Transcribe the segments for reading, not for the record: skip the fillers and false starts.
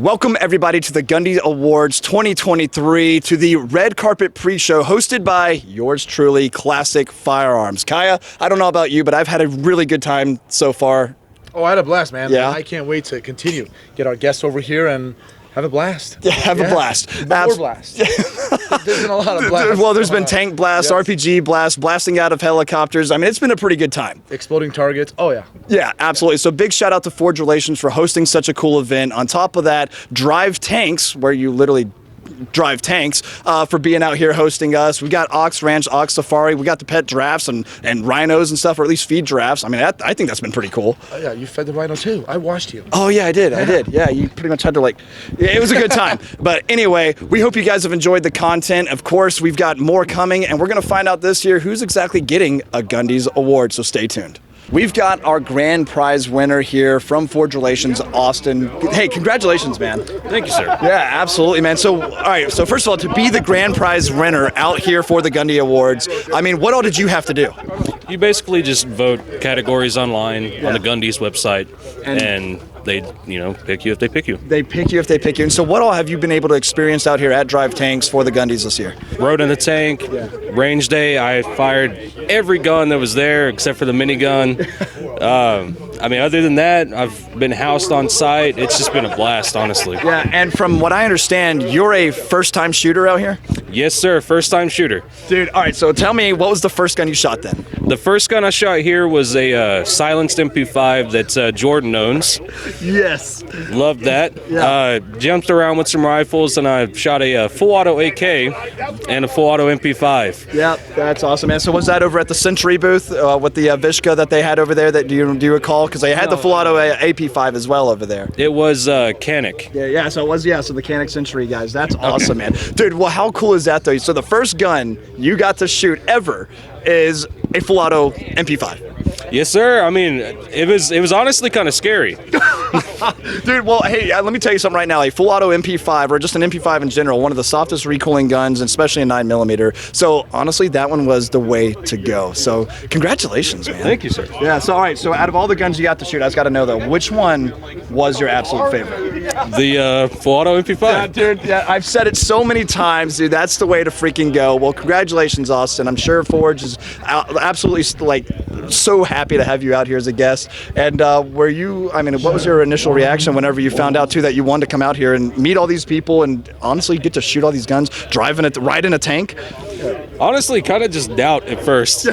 Welcome everybody to the Gundie Awards 2023, to the red carpet pre-show hosted by yours truly, Classic Firearms. Kaya, I don't know about you, but I've had a really good time so far. Oh, I had a blast, man. Yeah. I can't wait to continue. Get our guests over here and have a blast. Yeah, have a blast. More blast. There's been a lot of blasts. Well, there's been tank blasts, yes. RPG blasts, blasting out of helicopters. I mean, it's been a pretty good time. Exploding targets. Oh, yeah. Yeah, absolutely. So big shout out to Forge Relations for hosting such a cool event. On top of that, Drive Tanks, where you literally drive tanks, for being out here hosting us. We got Ox Ranch, Ox Safari. We got the pet giraffes and rhinos and stuff, or at least feed giraffes. I mean, I think that's been pretty cool. Oh, yeah, you fed the rhino too. I watched you. Oh, yeah, I did. Yeah, you pretty much had to it was a good time. But anyway, we hope you guys have enjoyed the content. Of course, we've got more coming, and we're going to find out this year who's exactly getting a Gundie's Award, so stay tuned. We've got our grand prize winner here from Forge Relations, Austin. Hey, congratulations, man. Thank you, sir. Yeah, absolutely, man. So, all right, so first of all, to be the grand prize winner out here for the Gundie Awards, I mean, what all did you have to do? You basically just vote categories online on the Gundie's website, and they, pick you if they pick you. They pick you if they pick you. And so what all have you been able to experience out here at Drive Tanks for the Gundies this year? Rode in the tank, range day, I fired every gun that was there except for the minigun. Other than that, I've been housed on site. It's just been a blast, honestly. Yeah, and from what I understand, you're a first-time shooter out here? Yes, sir, first-time shooter. Dude, all right, so tell me, what was the first gun you shot then? The first gun I shot here was a silenced MP5 that Jordan owns. Yes. Loved that. Yeah. Jumped around with some rifles, and I shot a full auto AK and a full auto MP5. Yeah, that's awesome, man. So was that over at the Century booth with the Vishka that they had over there? That do you recall? Because they had the full auto AP5 as well over there. It was Canic. Yeah. So it was so the Canic Century guys. That's awesome, man. Dude, well, how cool is that though? So the first gun you got to shoot ever is a full auto MP5. Yes, sir. I mean, it was honestly kind of scary. Dude, well, hey, let me tell you something right now. A full auto MP5, or just an MP5 in general, one of the softest recoiling guns, and especially a 9mm. So honestly, that one was the way to go. So congratulations, man. Thank you, sir. Yeah. So all right. So out of all the guns you got to shoot, I just got to know though, which one was your absolute favorite? The full auto MP5. Yeah, dude. Yeah, I've said it so many times, dude. That's the way to freaking go. Well, congratulations, Austin. I'm sure Forge is absolutely so happy to have you out here as a guest. And what was your initial reaction whenever you found out too that you wanted to come out here and meet all these people and honestly get to shoot all these guns, ride in a tank? Honestly, kind of just doubt at first.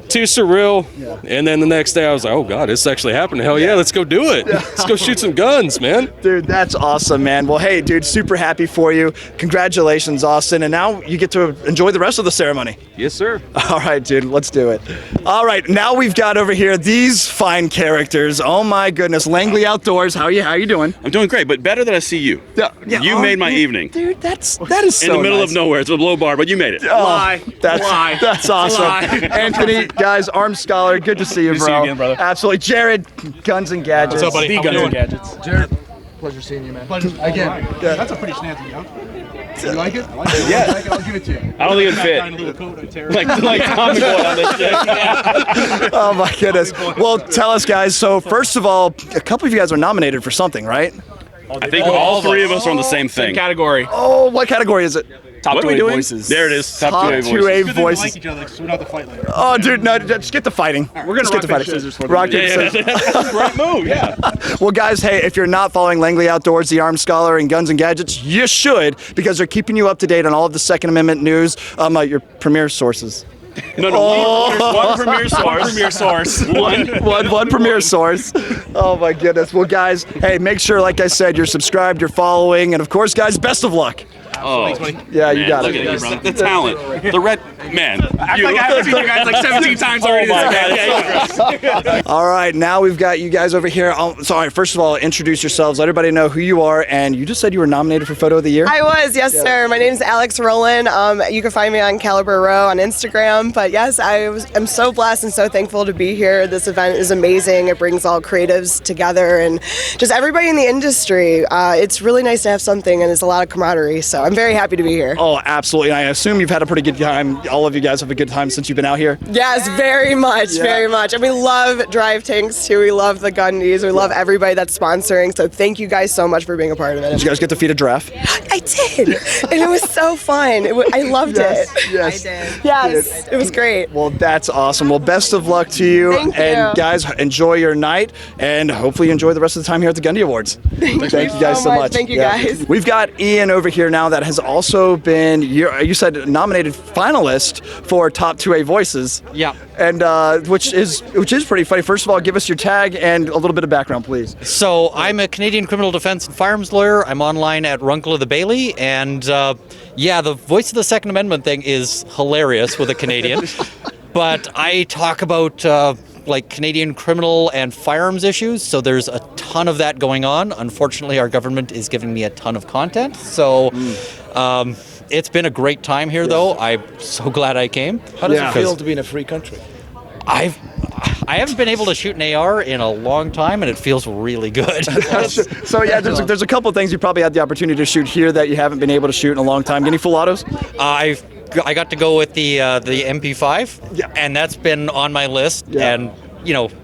Too surreal. Yeah. And then the next day I was like, oh God, it's actually happening. Hell yeah, let's go do it. Yeah. Let's go shoot some guns, man. Dude, that's awesome, man. Well, hey, dude, super happy for you. Congratulations, Austin. And now you get to enjoy the rest of the ceremony. Yes, sir. All right, dude, let's do it. All right, now we've got over here these fine characters. Oh my goodness. Langley Outdoors, how you doing? I'm doing great, but better that I see you. Yeah, you made my evening. Dude, that is so in the middle nice. of nowhere. It's a low bar, but you made it. Lie. That's awesome. Anthony, guys, Armed Scholar, good to see you, bro. Good to see you again, brother. Absolutely. Jared, Guns and Gadgets. What's up, buddy? Guns and Gadgets. Jared, pleasure seeing you, man. Again. Yeah, that's a pretty snazzy gun. You like it? Yeah. I'll give it to you. I don't even fit. Like Tommy Boy on this shit. Oh my goodness. Well, tell us, guys. So first of all, a couple of you guys are nominated for something, right? I think all three of us are on the same thing. Category. Oh, what category is it? Top 2A voices. There it is. Top 2A voices. Like each other, so we don't have to fight later. Oh, dude, no, just get the fighting. We're gonna rock paper scissors for rock the paper scissors. That's a great move, yeah. Well, guys, hey, if you're not following Langley Outdoors, the Armed Scholar, and Guns and Gadgets, you should, because they're keeping you up to date on all of the Second Amendment news. Your premier sources. No, one premier source. One premier source. One premier source. Oh my goodness. Well, guys, hey, make sure, like I said, you're subscribed, you're following, and of course, guys, best of luck. Oh, yeah, you got look it. At you, the talent, the red man. I haven't seen you guys like 17 times already. All right, now we've got you guys over here. Sorry, first of all, introduce yourselves. Let everybody know who you are, and you just said you were nominated for Photo of the Year. I was, yes, sir. My name's Alex Rowland. You can find me on Caliber Row on Instagram. But yes, I'm so blessed and so thankful to be here. This event is amazing. It brings all creatives together and just everybody in the industry. It's really nice to have something, and it's a lot of camaraderie. So I'm I'm very happy to be here. Oh, absolutely. I assume you've had a pretty good time. All of you guys have a good time since you've been out here. Yes, very much, very much. And we love Drive Tanks too. We love the Gundies. We love everybody that's sponsoring. So thank you guys so much for being a part of it. Did you guys get to feed a giraffe? I did, and it was so fun. I loved it. Yes. Yes, it was great. Well, that's awesome. Well, best of luck to you. Thank you. And guys, enjoy your night, and hopefully enjoy the rest of the time here at the Gundie Awards. Thank you guys so much. Thank you guys. We've got Ian over here now that has also been, you said, nominated finalist for Top 2A Voices. Yeah. And which is pretty funny. First of all, give us your tag and a little bit of background, please. So I'm a Canadian criminal defense and firearms lawyer. I'm online at Runkle of the Bailey, and the voice of the Second Amendment thing is hilarious with a Canadian. But I talk about like Canadian criminal and firearms issues, so there's a ton of that going on. Unfortunately, our government is giving me a ton of content, so it's been a great time here, though. I'm so glad I came. How does it feel to be in a free country? I haven't been able to shoot an AR in a long time, and it feels really good. So yeah, there's a couple of things you probably had the opportunity to shoot here that you haven't been able to shoot in a long time. Any full autos? I got to go with the MP5, and that's been on my list. Yeah. And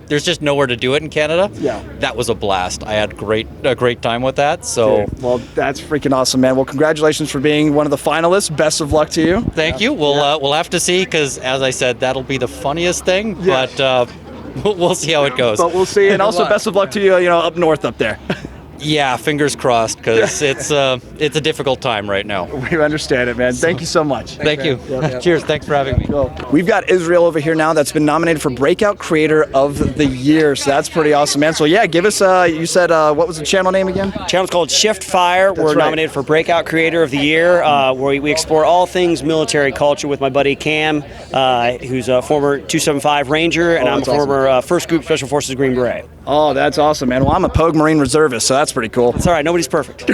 there's just nowhere to do it in Canada. Yeah. That was a blast. I had a great time with that. So. Dude, well, that's freaking awesome, man. Well, congratulations for being one of the finalists. Best of luck to you. Thank you. We'll have to see, because as I said, that'll be the funniest thing. Yeah. But we'll see how it goes. But we'll see, and also best of luck to you. Up north up there. Yeah, fingers crossed, because it's a difficult time right now. We understand it, man. Thank you so much. Thank you. Cheers. Thanks for having me. We've got Israel over here now that's been nominated for Breakout Creator of the Year. So that's pretty awesome, man. So yeah, give us, you said, what was the channel name again? Channel's called Shift Fire. We're nominated for Breakout Creator of the Year, where we explore all things military culture with my buddy Cam, who's a former 275 Ranger, and I'm a former 1st Group Special Forces Green Beret. Oh, that's awesome, man. Well, I'm a Pogue Marine Reservist, so that's pretty cool. It's all right. Nobody's perfect.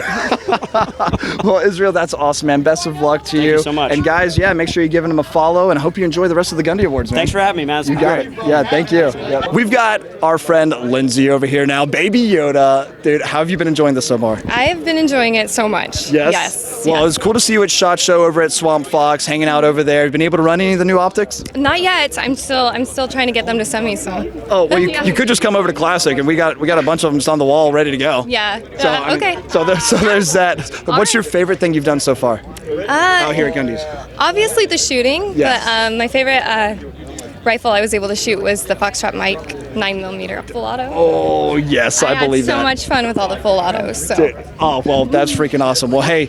Well, Israel, that's awesome, man. Best of luck to you. Thank you so much. And guys, yeah, make sure you're giving them a follow, and I hope you enjoy the rest of the Gundie Awards, man. Thanks for having me, man. It's You got it. Yeah, thank you. Yep. We've got our friend Lindsay over here now. Baby Yoda. Dude, how have you been enjoying this so far? I have been enjoying it so much. Yes? Well, it was cool to see you at SHOT Show over at Swamp Fox, hanging out over there. Been able to run any of the new optics? Not yet. I'm still trying to get them to send me some. Oh, well, you could just come over to Classic, and we got a bunch of them on the wall ready to go. Yeah. So, Okay. So there's that. What's your favorite thing you've done so far out here at Gundy's? Obviously the shooting, Yes. but my favorite rifle I was able to shoot was the Foxtrot Mike 9mm full auto. Oh yes, I believe had that. so much fun with all the full autos. So. Dude, oh well, that's freaking awesome. Well, hey,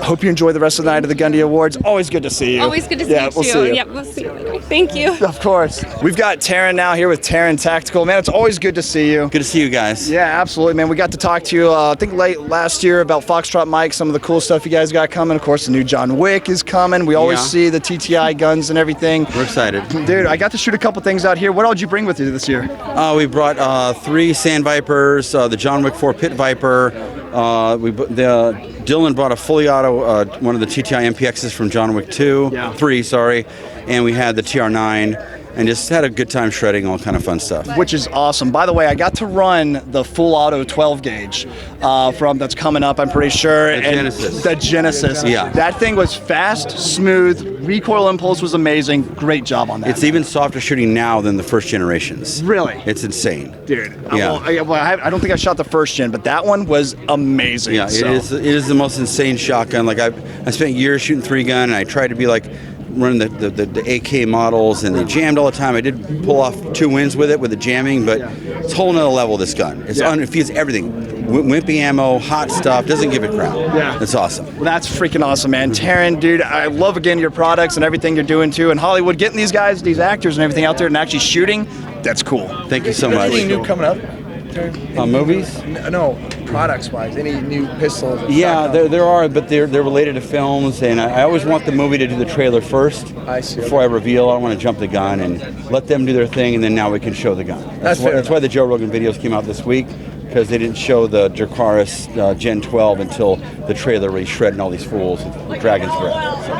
hope you enjoy the rest of the night of the Gundie Awards. Always good to see you. Always good to see you we'll too. See you. Yep, we'll see you later. Thank you. Of course. We've got Taryn now here with Taryn Tactical. Man, it's always good to see you. Good to see you guys. Yeah, absolutely, man. We got to talk to you, I think late last year about Foxtrot Mike, some of the cool stuff you guys got coming. Of course, the new John Wick is coming. We always see the TTI guns and everything. We're excited. Dude, I got to shoot a couple things out here. What all did you bring with you this year? We brought 3 Sand Vipers, the John Wick 4 Pit Viper. Dylan brought a fully auto, one of the TTI MPXs from John Wick 2, 3, sorry, and we had the TR9. And just had a good time shredding all kind of fun stuff. Which is awesome. By the way, I got to run the full auto 12 gauge that's coming up, I'm pretty sure. The Genesis. Yeah. That thing was fast, smooth, recoil impulse was amazing. Great job on that. It's even softer shooting now than the first generations. Really? It's insane. Dude. Yeah. I don't think I shot the first gen, but that one was amazing. Yeah, it is the most insane shotgun. Like I spent years shooting 3-gun, and I tried to be like running the AK models, and they jammed all the time. I did pull off 2 wins with it with the jamming, but it's a whole nother level, this gun. It feeds everything. Wimpy ammo, hot stuff, doesn't give a crap. Yeah. It's awesome. Well, that's freaking awesome, man. Taryn, dude, I love, again, your products and everything you're doing, too. And Hollywood, getting these guys, these actors and everything out there and actually shooting, that's cool. Thank you so much. Anything new coming up? Movies? No, products-wise. Any new pistols? Yeah, there are, but they're related to films, and I always want the movie to do the trailer first. I see. Before I reveal. I don't want to jump the gun, and let them do their thing, and then now we can show the gun. That's fair. That's why the Joe Rogan videos came out this week, because they didn't show the Dracarys Gen 12 until the trailer really shredding all these fools with Dragon's Breath. So,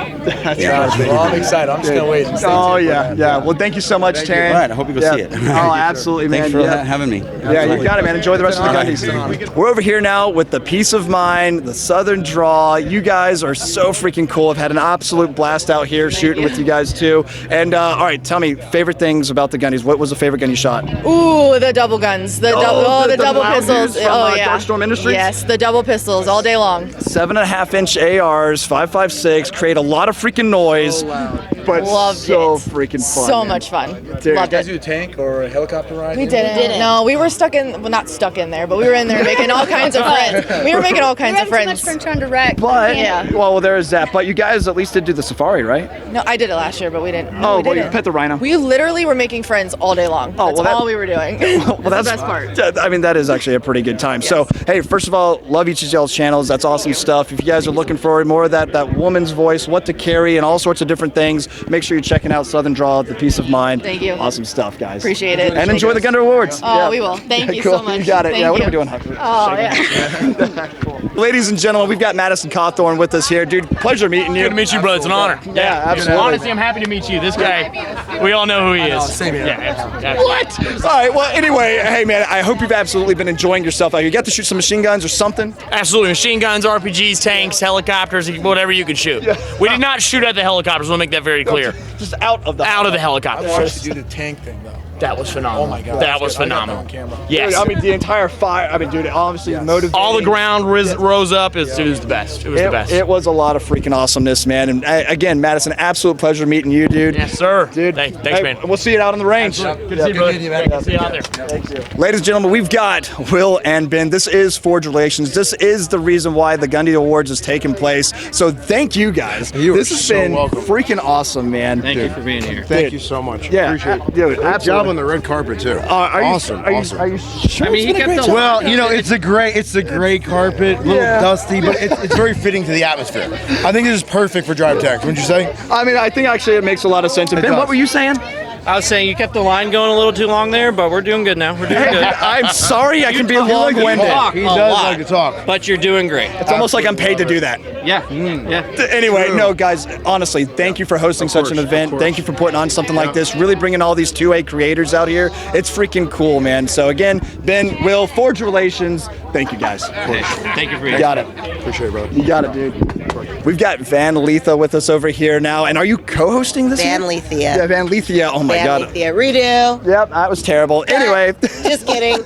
Well, I'm excited. I'm just going to wait and stay tuned yeah. Well, thank you so much, Taryn. All right, I hope you go see it. Oh, absolutely, man. Thanks for having me. Yeah, you got it, man. Enjoy the rest of the Gundies. We're over over here now with the Peace of Mind, the Southern Draw. You guys are so freaking cool. I've had an absolute blast out here shooting with you guys too. And all right, tell me, favorite things about the Gundies. What was the favorite gun you shot? Ooh, the double guns. The double loud pistols. dudes from, Darkstorm Industries? Yes, the double pistols all day long. 7.5-inch ARs, 5.56, create a lot of freaking noise, but Loved so it. freaking fun. So man. much fun. Dude. Loved You guys it. do a tank or a helicopter ride? We didn't. No, we were stuck in. Well, not stuck in there, but we were in there making all kinds of friends. We were making all kinds of friends. Too much fun trying to wreck. But Yeah. well, there is that. But you guys at least did do the safari, right? No, I did it last year, but we didn't. No, Oh, we well, you didn't. pet the rhino. We literally were making friends all day long. Oh, That's well, that- all we were doing. Well, That's the best part. I mean, that is actually a pretty good time. So, hey, first of all, love each of y'all's channels. That's awesome stuff. If you guys are looking for more of that woman's voice, what to carry, and all sorts of different things, make sure you're checking out Southern Draw, the Peace of Mind. Thank you. Awesome stuff, guys. Appreciate it. And enjoy the Gundie Awards. Oh, we will. Thank you cool. so much. You got it. Thank yeah, what are we you. doing? Oh, yeah. Ladies and gentlemen, we've got Madison Cawthorn with us here. Dude, pleasure meeting you. Good to meet you, brother. It's an honor. Yeah, absolutely. Honestly, I'm happy to meet you. This guy, we all know who he is. Same here. Yeah, absolutely. What? All right, well, anyway, hey, man, I hope you've absolutely been enjoying yourself out here. You got to shoot some machine guns or something? Absolutely. Machine guns, RPGs, tanks, helicopters, whatever you could shoot. We did not shoot at the helicopters. We'll make that very clear. Just out of the helicopters. I watched you do the tank thing though. That was phenomenal. Oh my God. That was I got that phenomenal. on camera. Yes. Dude, I mean, the entire fire. I mean, dude, obviously motivating. All the ground rose up. It was the best. It was the best. It was a lot of freaking awesomeness, man. And again, Madison, absolute pleasure meeting you, dude. Yes, sir. Dude, Thanks, hey, man. We'll see you out on the range. Good to see you, brother. Good to see you out there. Thank you. Ladies and gentlemen, we've got Will and Ben. This is Forge Relations. This is the reason why the Gundie Awards is taking place. So thank you guys. This has been freaking awesome, man. Thank you for being here. Thank you so much. Yeah, Appreciate it. dude, Great absolutely. job on the red carpet too. Awesome. Are you sure? I mean, he kept the Well, you know, it's a great carpet, a little dusty, but it's very fitting to the atmosphere. I think this is perfect for drive tech, wouldn't you say? I mean, I think actually it makes a lot of sense. And Ben, what were you saying? I was saying you kept the line going a little too long there, but we're doing good now. We're doing good. I'm sorry I can be You long-winded. talk He a does lot, like to talk. but you're doing great. It's almost like I'm paid to do that. Yeah. Yeah. Anyway, no, guys, honestly, thank you for hosting such an event. Thank you for putting on something like this, really bringing all these 2A creators out here. It's freaking cool, man. So again, Ben, Will, Forge Relations, thank you guys. Thank you for You your got it. Appreciate it, brother. You got it, dude. We've got Van Letha with us over here now. And are you co-hosting this? Van year? Lethia. Yeah, Van Lethia. Oh my Van God. Lethia. Redo. Yep, that was terrible. Anyway. Just kidding.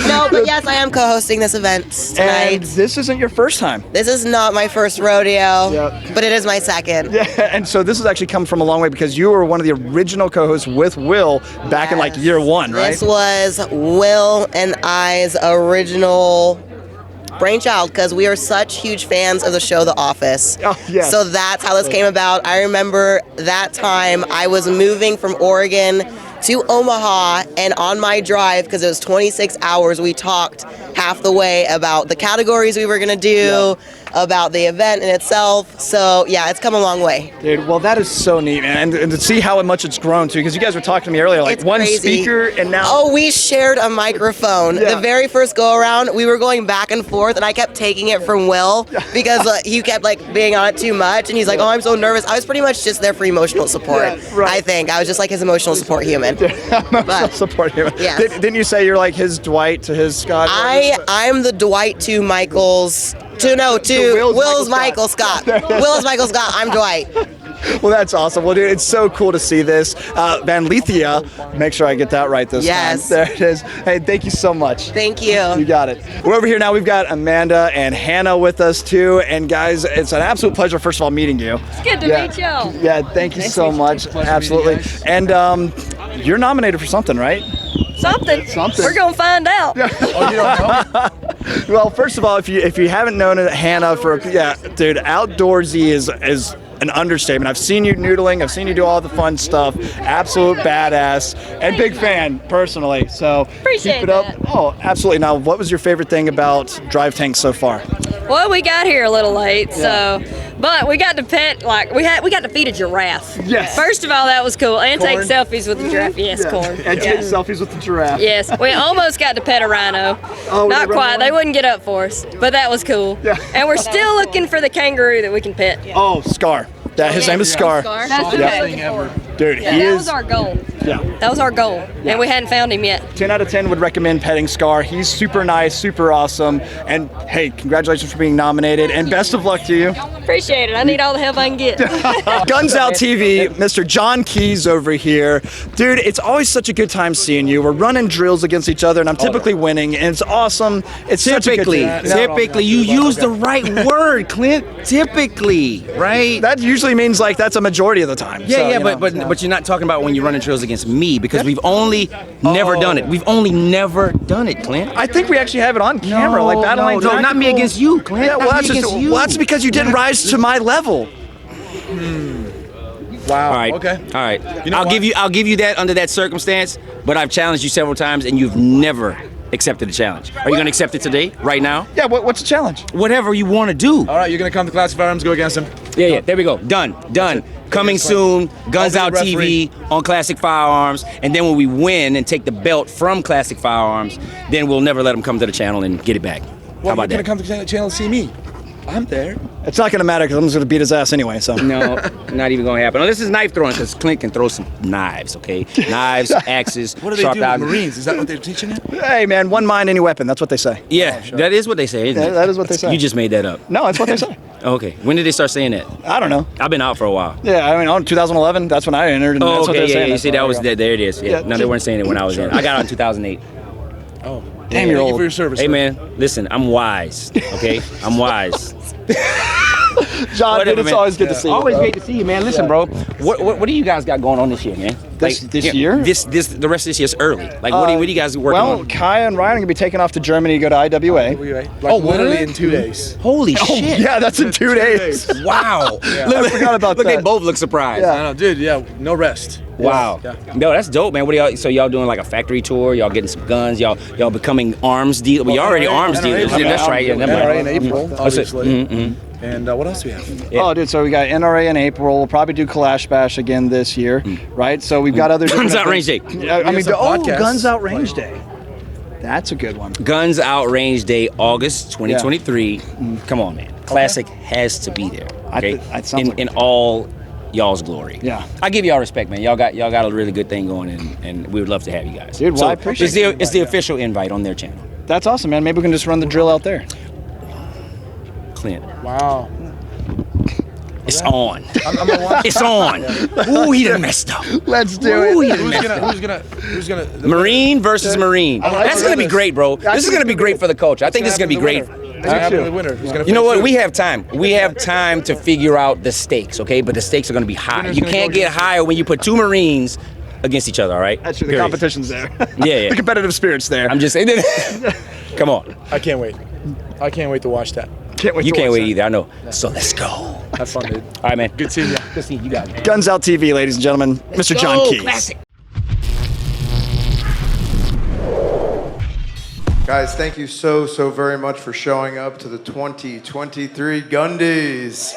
No, but yes, I am co-hosting this event tonight. And this isn't your first time. This is not my first rodeo, Yep. but it is my second. Yeah, and so this has actually come from a long way because you were one of the original co-hosts with Will back in like year one, right? This was Will and I's original brainchild because we are such huge fans of the show The Office. Oh, yes. So that's how this came about. I remember that time I was moving from Oregon to Omaha, and on my drive, because it was 26 hours, we talked half the way about the categories we were going to do, about the event in itself. So yeah, it's come a long way. Dude, well, that is so neat, man. And to see how much it's grown too, because you guys were talking to me earlier, like It's one crazy. speaker and now. Oh, we shared a microphone. Yeah. The very first go around, we were going back and forth, and I kept taking it from Will because he kept like being on it too much, and he's like, "Oh, I'm so nervous." I was pretty much just there for emotional support. Yeah, right. I think I was just like his emotional support human. But, support him. Yes. Didn't you say you're like his Dwight to his Scott? I'm the Dwight to Michael's. To Will's Michael Scott. Will's Michael Scott. I'm Dwight. Well, that's awesome. Well, dude, it's so cool to see this. Van Lethia, make sure I get that right this Yes. time. There it is. Hey, thank you so much. Thank you. You got it. We're over here now. We've got Amanda and Hannah with us too. And guys, it's an absolute pleasure, first of all, meeting you. It's good to meet y'all. Yeah, thank you so much. Absolutely. And you're nominated for something, right? Something. We're gonna find out. Oh, you don't know? Well, first of all, if you haven't known Hannah dude, outdoorsy is an understatement. I've seen you noodling. I've seen you do all the fun stuff. Absolute badass and big fan personally. So Appreciate keep it up. that. Oh, absolutely. Now, what was your favorite thing about Drive Tanks so far? Well, we got here a little late, but we got to pet we got to feed a giraffe. Yes. First of all, that was cool, and Corn. take selfies with the giraffe. Yes, corn. And take selfies with the giraffe. Yes, we almost got to pet a rhino. Oh, we Not did run quite. one? They wouldn't get up for us, but that was cool. Yeah. And we're still looking for the kangaroo that we can pet. Oh, Scar. His name is Scar. That's Yeah. okay. Dude, Yeah, he that is. was our goal. Yeah. That was our goal, and we hadn't found him yet. 10 out of 10 would recommend petting Scar. He's super nice, super awesome. And hey, congratulations for being nominated and best of luck to you. Appreciate it. I need all the help I can get. Guns Out TV, Mr. John Keys over here. Dude, it's always such a good time seeing you. We're running drills against each other and I'm typically winning and it's awesome. It's Typically, such a good time. typically, you use the right word, Clint. Typically, right? That usually means like that's a majority of the time. Yeah, So, yeah, you know, but you're not talking about when you're running trails against me because we've only never done it. We've only never done it, Clint. I think we actually have it on camera, like battling. No, not me against you, Clint. Yeah, well, Not me against you. well, that's because you didn't rise to my level. Wow. All right. Okay. All right. You know I'll give you that under that circumstance, but I've challenged you several times and you've never accepted the challenge. Are you going to accept it today, right now? Yeah, what's the challenge? Whatever you want to do. All right, you're gonna come to Classic Firearms, go against him. Yeah, there we go. Done. Coming soon, Guns I'll Out be the referee. TV on Classic Firearms, and then when we win and take the belt from Classic Firearms, then we'll never let them come to the channel and get it back. How Well, about you're that? gonna come to the channel and see me. I'm there. It's not going to matter because I'm just going to beat his ass anyway. So No, not even gonna happen. No, this is knife throwing because Clint can throw some knives, okay? Knives, axes, What do they sharp do with out- Marines? Is that what they're teaching you? hey man, one mind, any weapon. That's what they say. Yeah, that is what they say, isn't it? That is what they say. You just made that up. No, it's what they say. Okay. When did they start saying that? I don't know. I've been out for a while. Yeah, I mean, on 2011, that's when I entered. And Oh, that's what okay, they're saying. You That's see, why that I was go. there. It is. Yeah. Yeah, No, they weren't saying it when I was in. I got out in 2008. Oh, Damn, you're Thank you old. for your service. Hey sir. man, listen, I'm wise. Okay, I'm wise. John, dude, it's man. always good to see you. Always bro. great to see you, man. Listen, bro. What do you guys got going on this year, man? This year? The rest of this year's early. Like, what do you guys working Well, on? Kaya and Ryan are going to be taking off to Germany to go to IWA. Like literally in 2 days. Holy Oh, shit! yeah, that's in 2 days. Wow. I forgot about Look, that. they both look surprised. I know, dude. Yeah, no rest. Wow. Yeah. No, that's dope, man. What are y'all? So y'all doing like a factory tour? Y'all getting some guns? Y'all becoming arms dealers? Well, y'all already arms dealers. NRA, That's right. Yeah, never mind. NRA in April, obviously. Mm-hmm. And what else do we have? Yeah. Oh, dude, so we got NRA in April. We'll probably do Kalash Bash again this year, right? So we've got other Guns different Out Range events. Day. Yeah, I mean, some podcasts. Guns Out Range Day. That's a good one. Guns Out Range Day, August 2023. Come on, man. Classic has to be there. Okay, It sounds like in all y'all's glory. Yeah. I give y'all respect, man. Y'all got a really good thing going, and we would love to have you guys. Dude, well, so I appreciate it's the official invite on their channel. That's awesome, man. Maybe we can just run the drill out there. Clint, Wow. it's on. I'm gonna watch. It's on. Ooh, he done messed up. Let's do Ooh, he it. done messed up. Who's gonna? Marine versus Marine. like That's gonna be this. great, bro. This is gonna be great for the culture. I think this is gonna be great. What's gonna happen to the winner? Who's gonna You know finish what? We first? have time. We have time to figure out the stakes, okay? But the stakes are going to be high. Winner's You gonna can't go get higher when you put two Marines against each other, all right? That's true. The Period. competition's there. Yeah. The competitive spirit's there. I'm just saying. Come on. I can't wait. I can't wait to watch that. Can't wait You to can't watch wait that. either. I know. So let's go. All Have fun, dude. right, man. Good seeing you. Good seeing you guys. Guns Out TV, ladies and gentlemen. Mr. John Go, Keys. Classic. Guys, thank you so very much for showing up to the 2023 Gundies.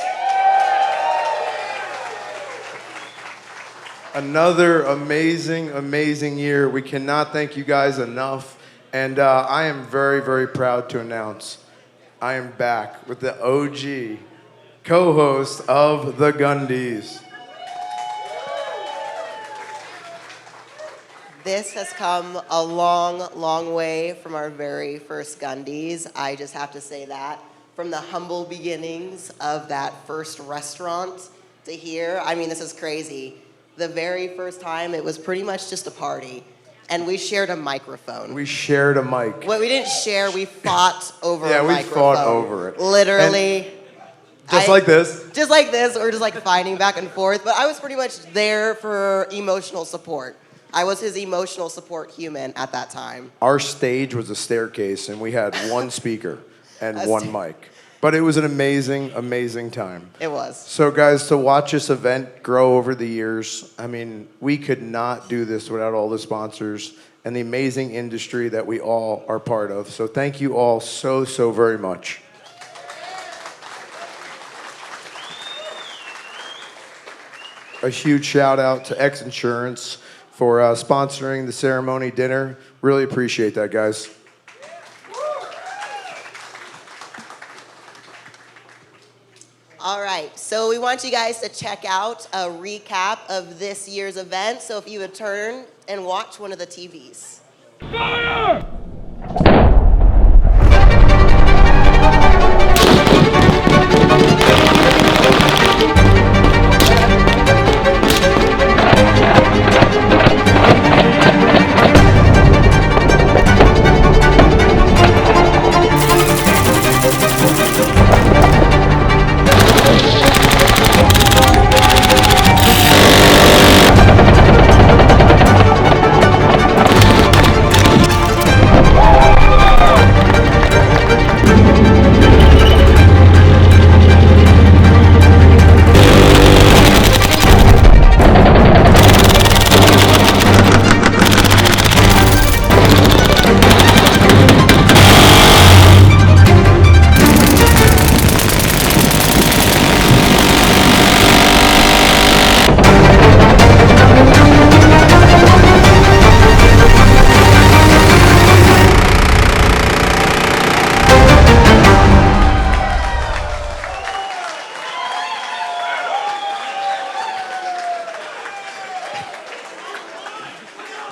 Another amazing year. We cannot thank you guys enough. And I am very proud to announce I am back with the OG co-host of the Gundies. This has come a long way from our very first Gundies. I just have to say that. From the humble beginnings of that first restaurant to here, I mean, this is crazy. The very first time, it was pretty much just a party. And we shared a microphone. We shared a mic. Well, we didn't share, we fought over Yeah, a we microphone. fought over it. Literally. Just like this. Just like this, or just like fighting back and forth. But I was pretty much there for emotional support. I was his emotional support human at that time. Our stage was a staircase, and we had one speaker and one mic. But it was an amazing time. It was. So, guys, to watch this event grow over the years, I mean, we could not do this without all the sponsors and the amazing industry that we all are part of. So thank you all so very much. A huge shout out to X Insurance for sponsoring the ceremony dinner. Really appreciate that, guys. All right, So we want you guys to check out a recap of this year's event. So if you would turn and watch one of the TVs. Fire!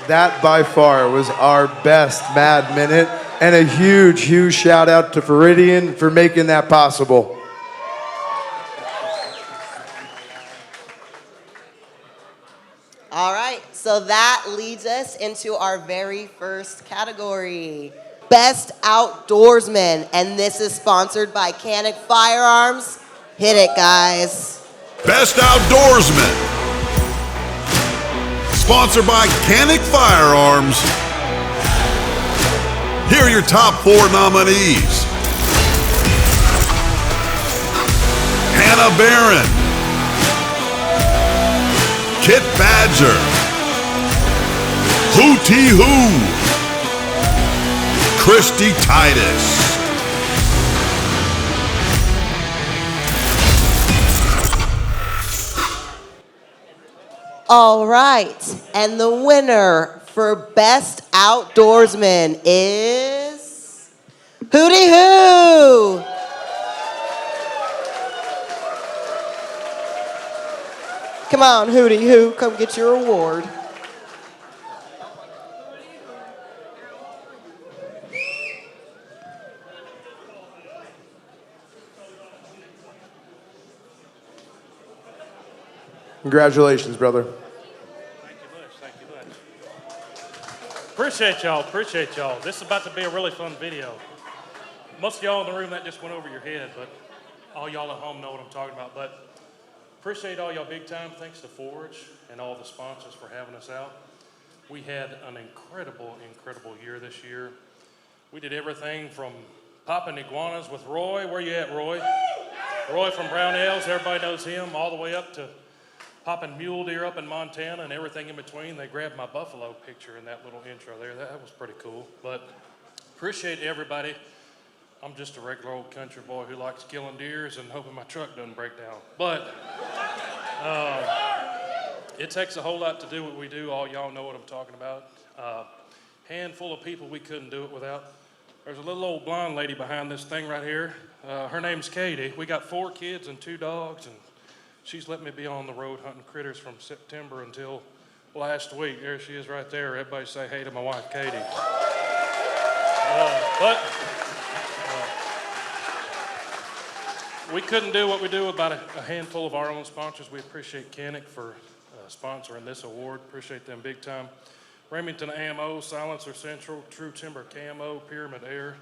That by far was our best Mad Minute, and a huge, huge shout out to Viridian for making that possible. All right, so that leads us into our very first category, Best Outdoorsman, and this is sponsored by Canic Firearms. Hit it, guys. Best Outdoorsman, sponsored by Canic Firearms. Here are your top 4 nominees. Hannah Barron, Kit Badger, Hootie Hoo, Christy Titus. All right, and the winner for Best Outdoorsman is Hootie Hoo. Come on, Hootie Hoo, come get your award. Congratulations, brother. Appreciate y'all, appreciate y'all. This is about to be a really fun video. Most of y'all in the room, that just went over your head, but all y'all at home know what I'm talking about. But appreciate all y'all big time. Thanks to Forge and all the sponsors for having us out. We had an incredible, incredible year this year. We did everything from popping iguanas with Roy. Where you at, Roy? Roy from Brownells, everybody knows him, all the way up to popping mule deer up in Montana and everything in between. They grabbed my buffalo picture in that little intro there. That was pretty cool. But appreciate everybody. I'm just a regular old country boy who likes killing deers and hoping my truck doesn't break down. But it takes a whole lot to do what we do. All y'all know what I'm talking about. Handful of people we couldn't do it without. There's a little old blonde lady behind this thing right here. Her name's Katie. We got 4 kids and 2 dogs, and she's let me be on the road hunting critters from September until last week. There she is right there. Everybody say hey to my wife, Katie. We couldn't do what we do without a handful of our own sponsors. We appreciate Canic for sponsoring this award. Appreciate them big time. Remington Ammo, Silencer Central, True Timber Camo, Pyramid Air,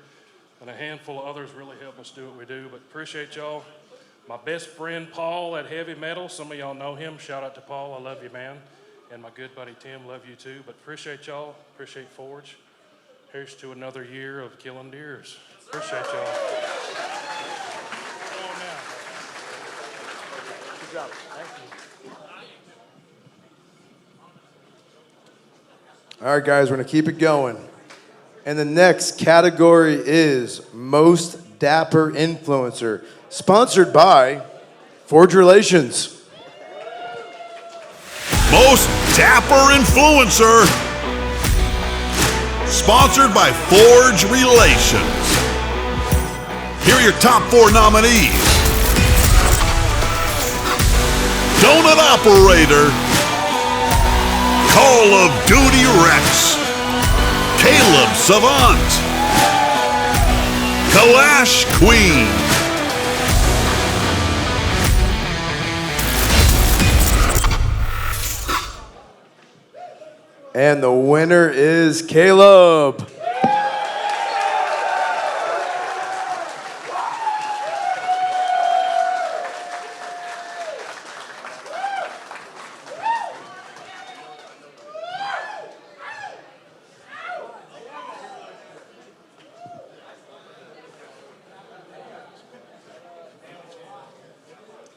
and a handful of others really help us do what we do. But appreciate y'all. My best friend Paul at Heavy Metal, some of y'all know him. Shout out to Paul, I love you, man. And my good buddy Tim, love you too. But appreciate y'all, appreciate Forge. Here's to another year of killing deers. Appreciate y'all. Good job. Thank you. All right, guys, we're going to keep it going. And the next category is Most Dapper Influencer, sponsored by Forge Relations. Most Dapper Influencer, sponsored by Forge Relations. Here are your top 4 nominees. Donut Operator, Call of Duty Rex, Caleb Savant, Kalash Queen. And the winner is Caleb.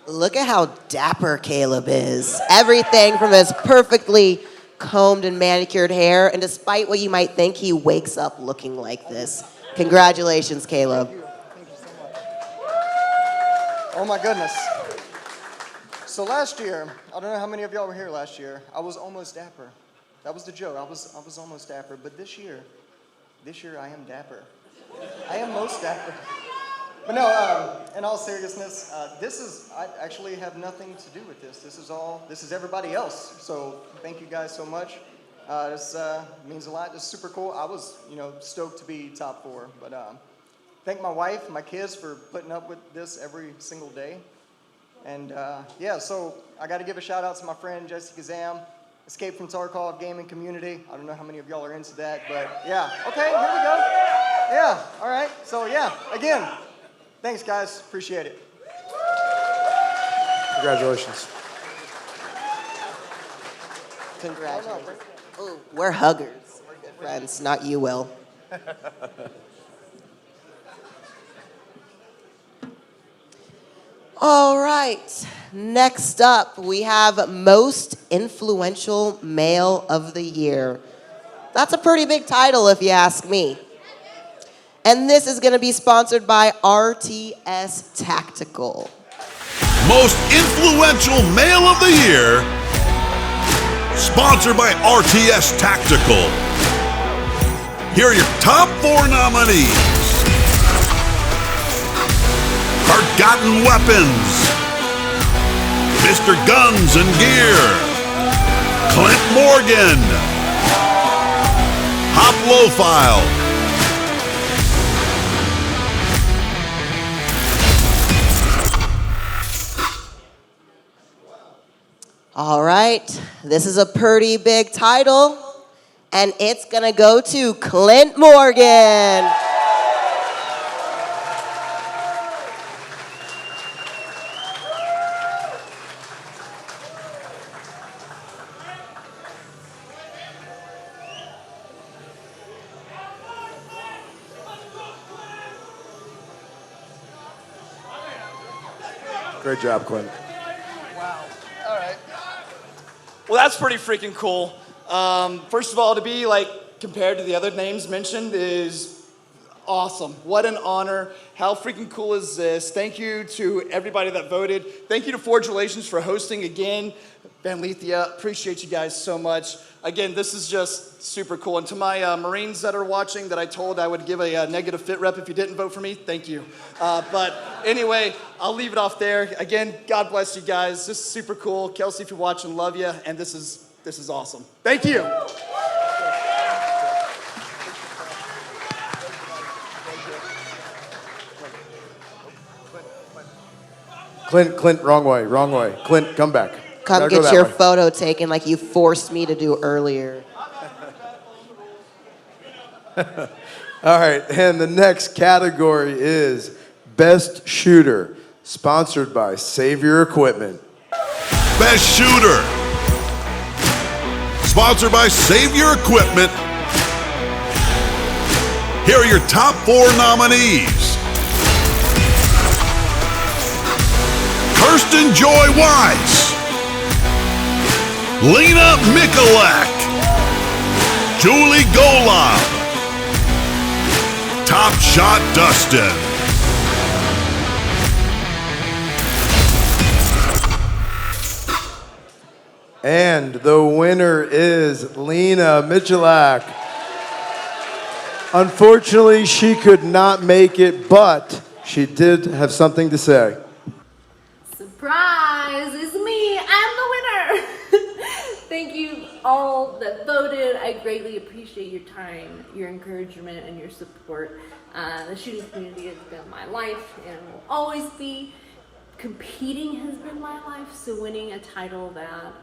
Look at how dapper Caleb is. Everything from his perfectly combed and manicured hair, and despite what you might think, he wakes up looking like this. Congratulations, Caleb. Oh my goodness. So last year, I don't know how many of y'all were here last year, I was almost dapper. That was the joke, I was almost dapper, but this year I am dapper. I am most dapper. But no, in all seriousness, I actually have nothing to do with this. This is everybody else. So thank you guys so much. This means a lot. This is super cool. I was, stoked to be top 4. But thank my wife, my kids for putting up with this every single day. And yeah, so I got to give a shout out to my friend Jesse Kazam, Escape from Tarkov gaming community. I don't know how many of y'all are into that, but yeah. Okay, here we go. Yeah, all right. So yeah, again, thanks guys, appreciate it. Congratulations. Congratulations. Ooh, we're huggers. We're good friends, not you, Will. All right, next up we have Most Influential Male of the Year. That's a pretty big title if you ask me. And this is going to be sponsored by RTS Tactical. Most Influential Male of the Year, sponsored by RTS Tactical. Here are your top 4 nominees. Forgotten Weapons, Mr. Guns and Gear, Clint Morgan, Hoplofile. All right, this is a pretty big title, and it's going to go to Clint Morgan. Great job, Clint. Well, that's pretty freaking cool. First of all, to be compared to the other names mentioned is awesome. What an honor. How freaking cool is this? Thank you to everybody that voted. Thank you to Forge Relations for hosting again. Van Lethia, appreciate you guys so much. Again, this is just super cool. And to my Marines that are watching that I told I would give a negative fit rep if you didn't vote for me, thank you. But anyway, I'll leave it off there. Again, God bless you guys. This is super cool. Kelsey, if you're watching, love you. And this is awesome. Thank you. Clint, wrong way. Clint, come back. Come Gotta go get that your way. photo taken like you forced me to do earlier. All right, and the next category is Best Shooter, sponsored by Savior Equipment. Best Shooter, sponsored by Savior Equipment. Here are your top 4 nominees. Kirsten Joy Weiss, Lena Mikulak, Julie Golub, Top Shot Dustin. And the winner is Lena Mikulak. Unfortunately, she could not make it, but she did have something to say. Surprise! It's me, all that voted. I greatly appreciate your time, your encouragement, and your support. The shooting community has been my life and will always be. Competing has been my life, so winning a title that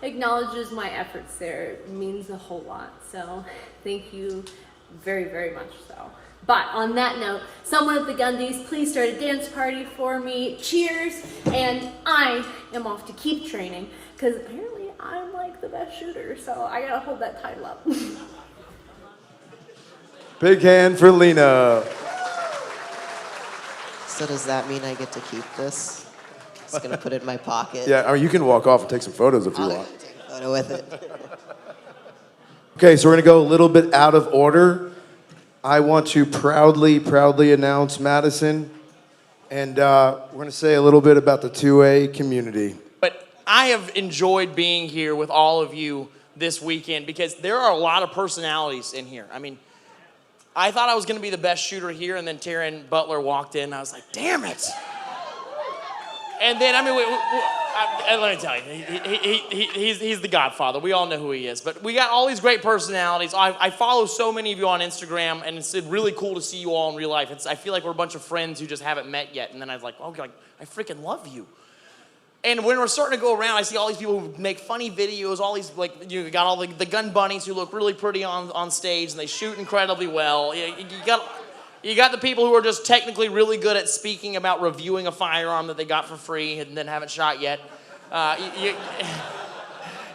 acknowledges my efforts there means a whole lot. So thank you very, very much so. But on that note, someone at the Gundies, please start a dance party for me. Cheers, and I am off to keep training, because apparently I'm like the best shooter, so I gotta hold that title up. Big hand for Lena. So does that mean I get to keep this? Just gonna put it in my pocket. Yeah, or you can walk off and take some photos if you want. Take a photo with it. Okay, so we're gonna go a little bit out of order. I want to proudly announce Madison, and we're gonna say a little bit about the 2A community. But I have enjoyed being here with all of you this weekend because there are a lot of personalities in here. I mean, I thought I was going to be the best shooter here, and then Taryn Butler walked in, and I was like, damn it. And then, I mean, let me tell you, he's the godfather. We all know who he is. But we got all these great personalities. I follow so many of you on Instagram, and it's really cool to see you all in real life. I feel like we're a bunch of friends who just haven't met yet. And then I was like, oh, I freaking love you. And when we're starting to go around, I see all these people who make funny videos, all these, like, you got all the gun bunnies who look really pretty on stage, and they shoot incredibly well. You got the people who are just technically really good at speaking about reviewing a firearm that they got for free and then haven't shot yet.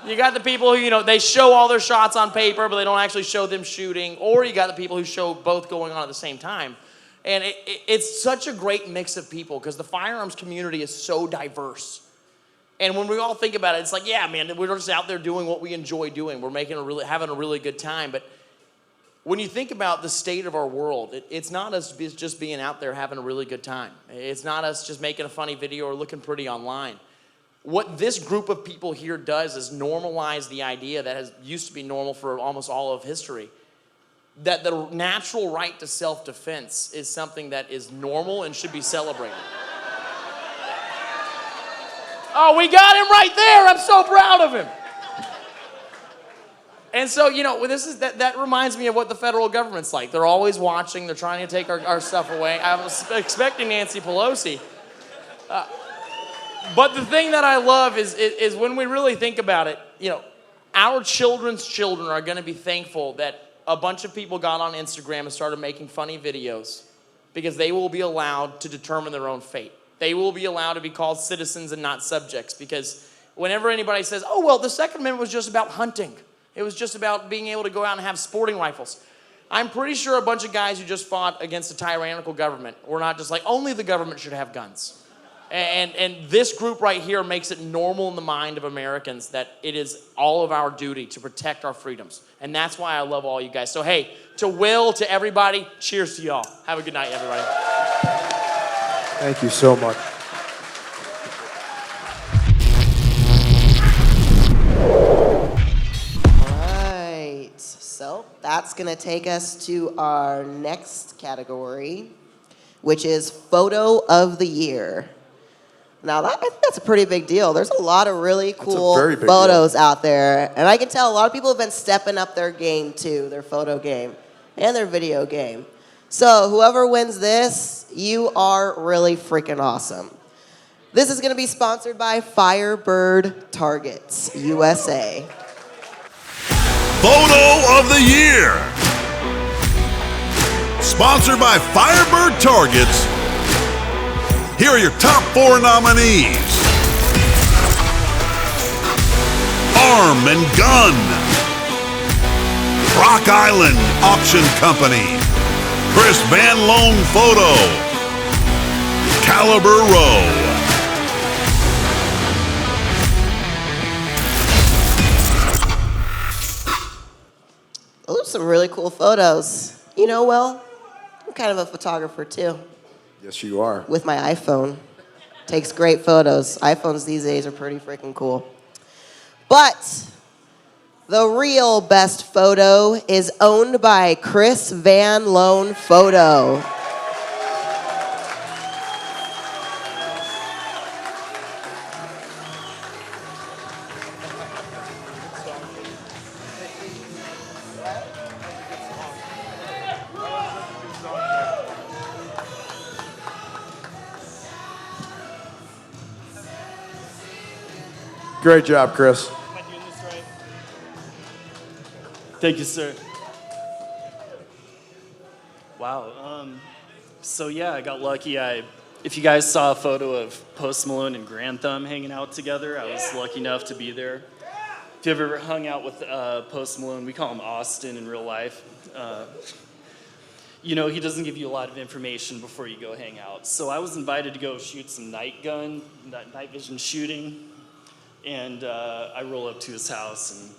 You got the people who, they show all their shots on paper, but they don't actually show them shooting. Or you got the people who show both going on at the same time. And it's such a great mix of people because the firearms community is so diverse. And when we all think about it, it's like, yeah, man, we're just out there doing what we enjoy doing. We're having a really good time. But when you think about the state of our world, it's not us just being out there having a really good time. It's not us just making a funny video or looking pretty online. What this group of people here does is normalize the idea that used to be normal for almost all of history, that the natural right to self-defense is something that is normal and should be celebrated. Oh, we got him right there. I'm so proud of him. And so, that reminds me of what the federal government's like. They're always watching. They're trying to take our stuff away. I was expecting Nancy Pelosi. But the thing that I love is when we really think about it, our children's children are going to be thankful that a bunch of people got on Instagram and started making funny videos because they will be allowed to determine their own fate. They will be allowed to be called citizens and not subjects because whenever anybody says, oh, well, the Second Amendment was just about hunting. It was just about being able to go out and have sporting rifles. I'm pretty sure a bunch of guys who just fought against a tyrannical government were not just like, only the government should have guns. And this group right here makes it normal in the mind of Americans that it is all of our duty to protect our freedoms. And that's why I love all you guys. So, hey, to Will, to everybody, cheers to y'all. Have a good night, everybody. Thank you so much. So that's going to take us to our next category, which is Photo of the Year. Now, I think that's a pretty big deal. There's a lot of really cool photos out there. And I can tell a lot of people have been stepping up their game, too, their photo game and their video game. So whoever wins this, you are really freaking awesome. This is going to be sponsored by Firebird Targets, USA. Photo of the Year. Sponsored by Firebird Targets. Here are your top 4 nominees. Arm and Gun. Rock Island Auction Company. Chris Van Loan Photo. Caliber Row. Those are some really cool photos. Will, I'm kind of a photographer too. Yes, you are. With my iPhone. Takes great photos. iPhones these days are pretty freaking cool. But the real best photo is owned by Chris Van Loan Photo. Great job, Chris. Thank you, sir. Wow. So yeah, I got lucky. If you guys saw a photo of Post Malone and Grand Thumb hanging out together, I was lucky enough to be there. If you've ever hung out with Post Malone, we call him Austin in real life. You know, he doesn't give you a lot of information before you go hang out. So I was invited to go shoot some night vision shooting, and I roll up to his house, and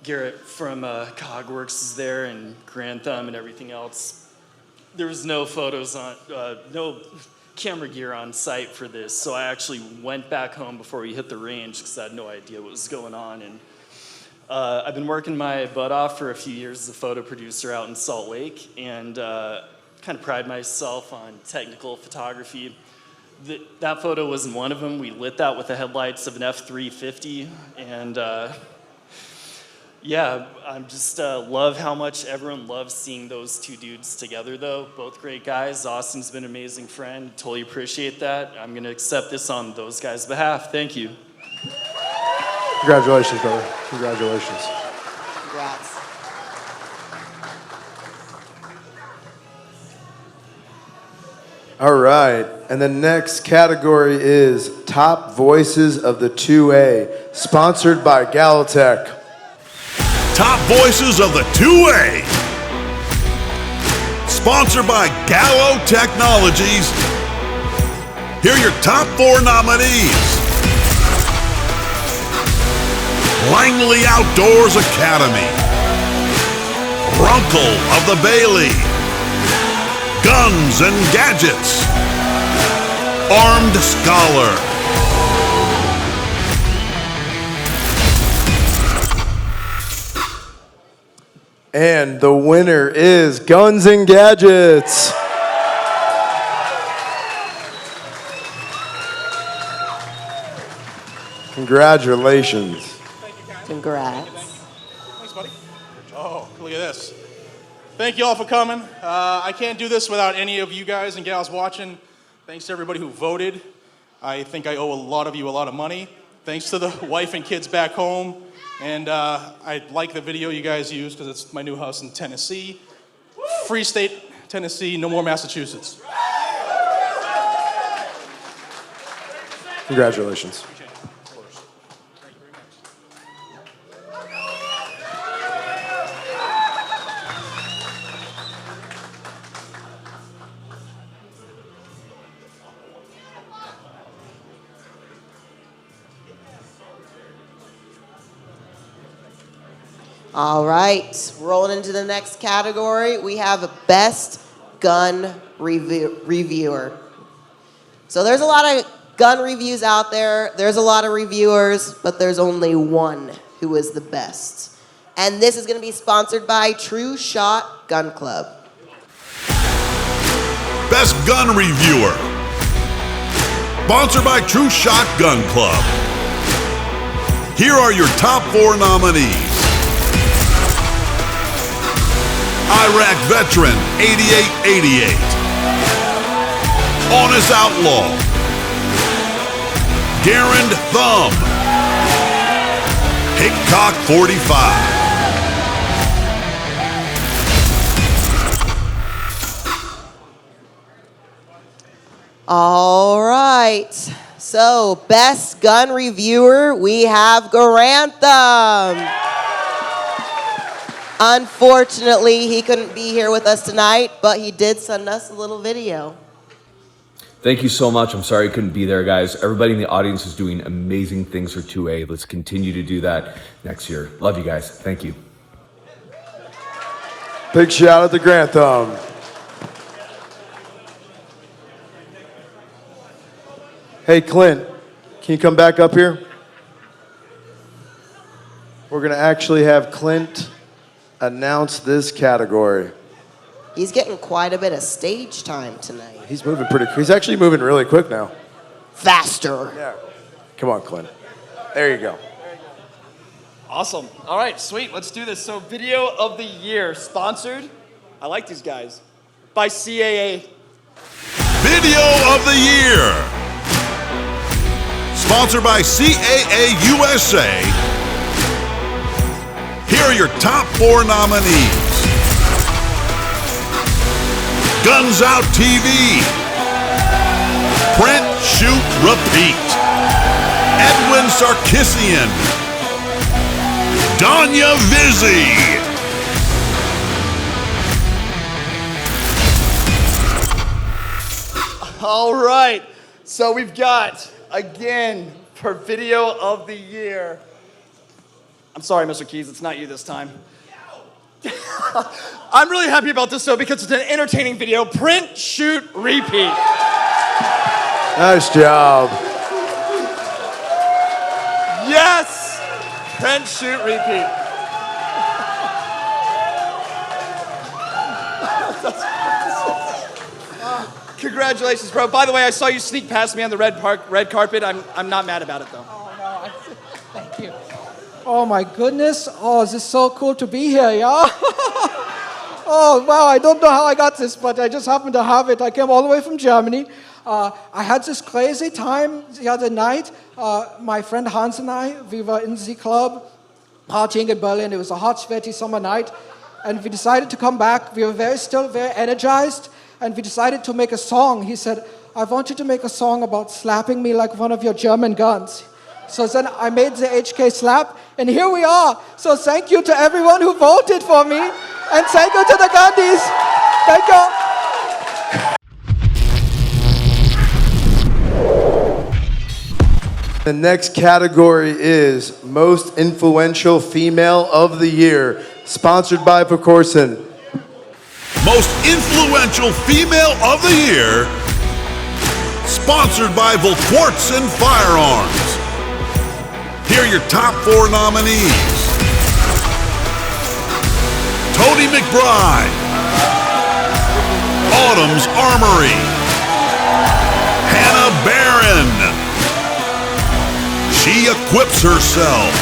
Garrett from Cogworks is there, and Grand Thumb and everything else. There was no photos on, no camera gear on site for this, so I actually went back home before we hit the range because I had no idea what was going on. And I've been working my butt off for a few years as a photo producer out in Salt Lake, and kind of pride myself on technical photography. That photo wasn't one of them. We lit that with the headlights of an F350, and yeah, I just love how much everyone loves seeing those two dudes together, though. Both great guys. Austin's been an amazing friend. Totally appreciate that. I'm going to accept this on those guys' behalf. Thank you. Congratulations, brother. Congratulations. Congrats. All right, and the next category is Top Voices of the 2A, sponsored by Galotech. Top Voices of the 2A. Sponsored by Gallo Technologies. Here are your top 4 nominees. Langley Outdoors Academy. Runkle of the Bailey. Guns and Gadgets. Armed Scholar. And the winner is Guns and Gadgets. Congratulations. Congrats. Thanks, buddy. Oh, look at this. Thank you all for coming. I can't do this without any of you guys and gals watching. Thanks to everybody who voted. I think I owe a lot of you a lot of money. Thanks to the wife and kids back home. And I like the video you guys use because it's my new house in Tennessee. Free state, Tennessee, no more Massachusetts. Congratulations. All right, rolling into the next category, we have a Best Gun Reviewer. So there's a lot of gun reviews out there, there's a lot of reviewers, but there's only one who is the best. And this is going to be sponsored by True Shot Gun Club. Best Gun Reviewer. Sponsored by True Shot Gun Club. Here are your top 4 nominees. Iraq Veteran 8888. Honest Outlaw. Garand Thumb. Hickok 45. All right, so Best Gun Reviewer, we have Garantham. Unfortunately, he couldn't be here with us tonight, but he did send us a little video. Thank you so much. I'm sorry I couldn't be there, guys. Everybody in the audience is doing amazing things for 2A. Let's continue to do that next year. Love you guys. Thank you. Big shout out to Grantham. Hey, Clint, can you come back up here? We're going to actually have Clint announce this category. He's getting quite a bit of stage time tonight. He's moving pretty quick. He's actually moving really quick now. Faster. Yeah. Come on, Clint. There you go. Awesome. All right, sweet. Let's do this. So, video of the year, sponsored, I like these guys, by CAA. Video of the year. Sponsored by CAA USA. Here are your top 4 nominees. Guns Out TV. Print, Shoot, Repeat. Edwin Sarkissian. Danya Vizzi. All right, so we've got, again, for video of the year. I'm sorry, Mr. Keys, it's not you this time. I'm really happy about this, though, because it's an entertaining video. Print, shoot, repeat. Nice job. Yes! Print, shoot, repeat. Congratulations, bro. By the way, I saw you sneak past me on the red carpet. I'm not mad about it, though. Oh, no, thank you. Oh, my goodness. Oh, this is so cool to be here, yeah? Oh, wow, I don't know how I got this, but I just happened to have it. I came all the way from Germany. I had this crazy time the other night. My friend Hans and I, we were in the club, partying in Berlin. It was a hot, sweaty summer night, and we decided to come back. We were still very energized, and we decided to make a song. He said, I want you to make a song about slapping me like one of your German guns. So then I made the HK slap, and here we are. So thank you to everyone who voted for me, and thank you to the Gundis. Thank you. The next category is Most Influential Female of the Year, sponsored by Pecorson. Most Influential Female of the Year, sponsored by Volquartsen Firearms. Here are your top 4 nominees. Tony McBride, Autumn's Armory, Hannah Barron, She Equips Herself.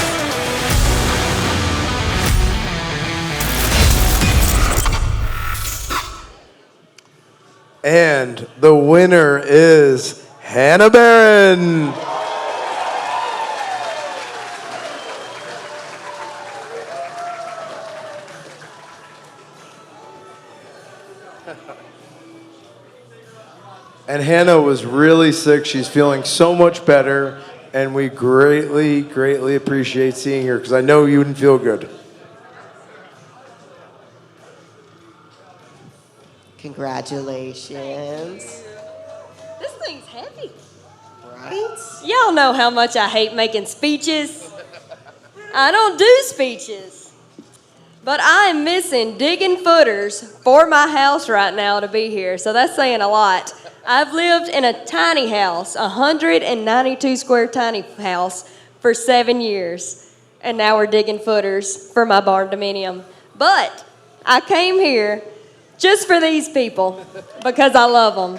And the winner is Hannah Barron. And Hannah was really sick. She's feeling so much better, and we greatly, greatly appreciate seeing her because I know you didn't feel good. Congratulations. This thing's heavy. Right? Y'all know how much I hate making speeches. I don't do speeches. But I'm missing digging footers for my house right now to be here, so that's saying a lot. I've lived in a tiny house, 192 square tiny house, for 7 years. And now we're digging footers for my barn dominium. But I came here just for these people because I love them.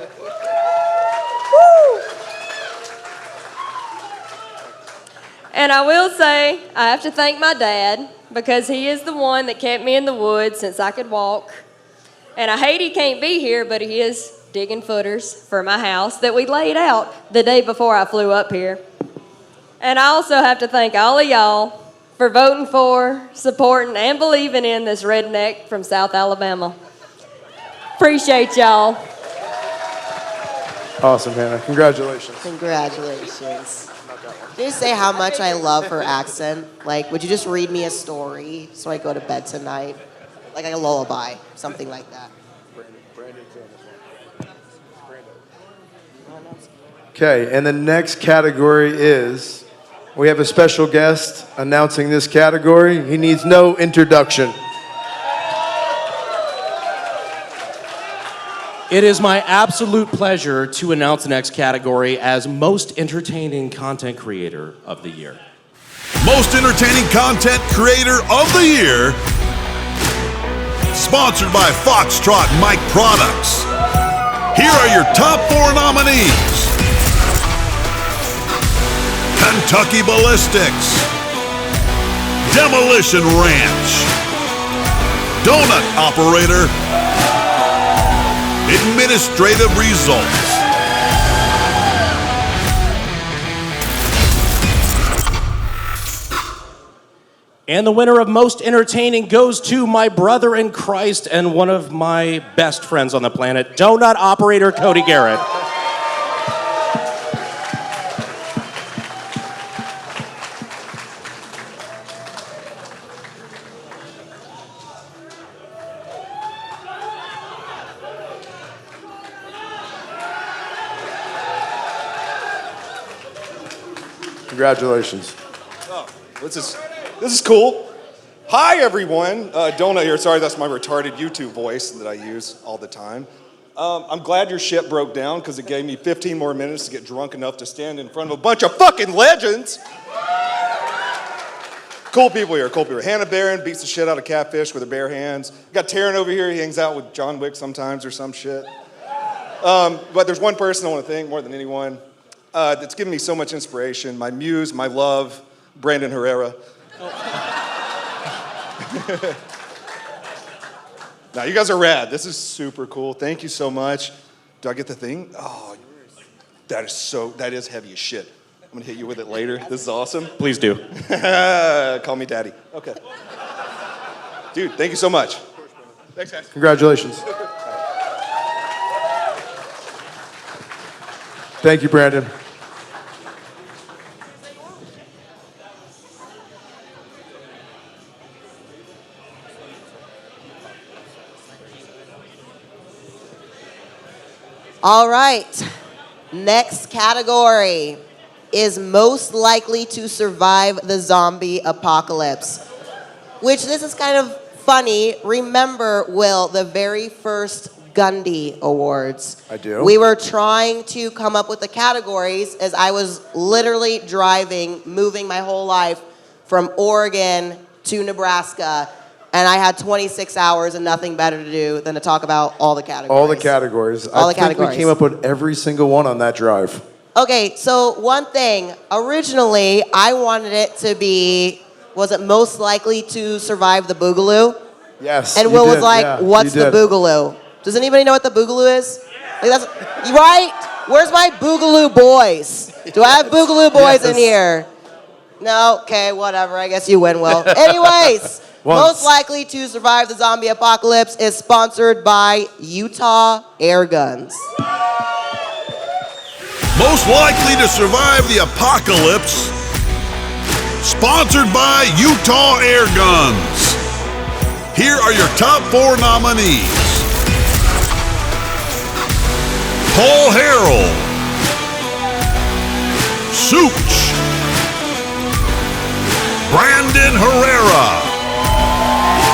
Woo! And I will say, I have to thank my dad because he is the one that kept me in the woods since I could walk. And I hate he can't be here, but he is digging footers for my house that we laid out the day before I flew up here. And I also have to thank all of y'all for voting for, supporting, and believing in this redneck from South Alabama. Appreciate y'all. Awesome, Hannah. Congratulations. Congratulations. Did you say how much I love her accent? Like, would you just read me a story so I go to bed tonight? Like a lullaby, something like that. Okay, and the next category is, we have a special guest announcing this category. He needs no introduction. It is my absolute pleasure to announce the next category as Most Entertaining Content Creator of the Year. Most Entertaining Content Creator of the Year, sponsored by Foxtrot Mic Products. Here are your top 4 nominees. Kentucky Ballistics, Demolition Ranch. Donut Operator. Administrative Results. And the winner of Most Entertaining goes to my brother in Christ and one of my best friends on the planet, Donut Operator Cody Garrett. Congratulations. Oh, this is cool. Hi, everyone. Donut here. Sorry, that's my retarded YouTube voice that I use all the time. I'm glad your ship broke down because it gave me 15 more minutes to get drunk enough to stand in front of a bunch of fucking legends. Cool people here, cool people. Hannah Barron beats the shit out of catfish with her bare hands. Got Taryn over here. He hangs out with John Wick sometimes or some shit. But there's one person I want to thank more than anyone that's given me so much inspiration. My muse, my love, Brandon Herrera. Now, you guys are rad. This is super cool. Thank you so much. Do I get the thing? Oh, that is heavy as shit. I'm gonna hit you with it later. This is awesome. Please do. Call me daddy. Okay. Dude, thank you so much. Thanks, guys. Congratulations. Thank you, Brandon. All right. Next category is most likely to survive the zombie apocalypse. Which this is kind of funny. Remember, Will, the very first Gundie Awards. I do. We were trying to come up with the categories as I was literally moving my whole life from Oregon to Nebraska. And I had 26 hours and nothing better to do than to talk about all the categories. All the categories. I think we came up with every single one on that drive. Okay, so one thing. Originally, I wanted it to be, was it most likely to survive the Boogaloo? Yes. And you Will did. was like, Yeah, what's you the did. Boogaloo? Does anybody know what the Boogaloo is? Like that's, right? Where's my Boogaloo boys? Do I have Boogaloo boys in Yes. here? No? Okay, whatever. I guess you win, Will. Anyways, most likely to survive the zombie apocalypse is sponsored by Utah Air Guns. Most likely to survive the apocalypse. Sponsored by Utah Air Guns. Here are your top 4 nominees. Paul Harrell. Such. Brandon Herrera.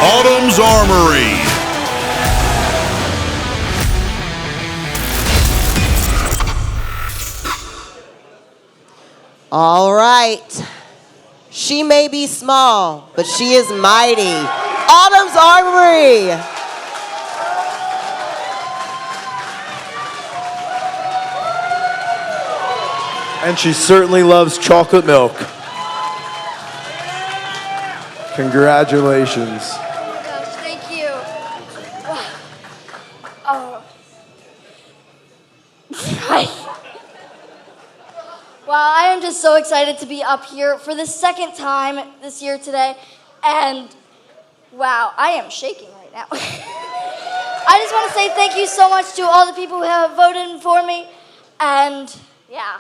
Autumn's Armory. All right. She may be small, but she is mighty. Autumn's Armory. And she certainly loves chocolate milk. Congratulations. Thank you. Oh. Wow, I am just so excited to be up here for the second time this year today. And wow, I am shaking right now. I just want to say thank you so much to all the people who have voted for me. And yeah,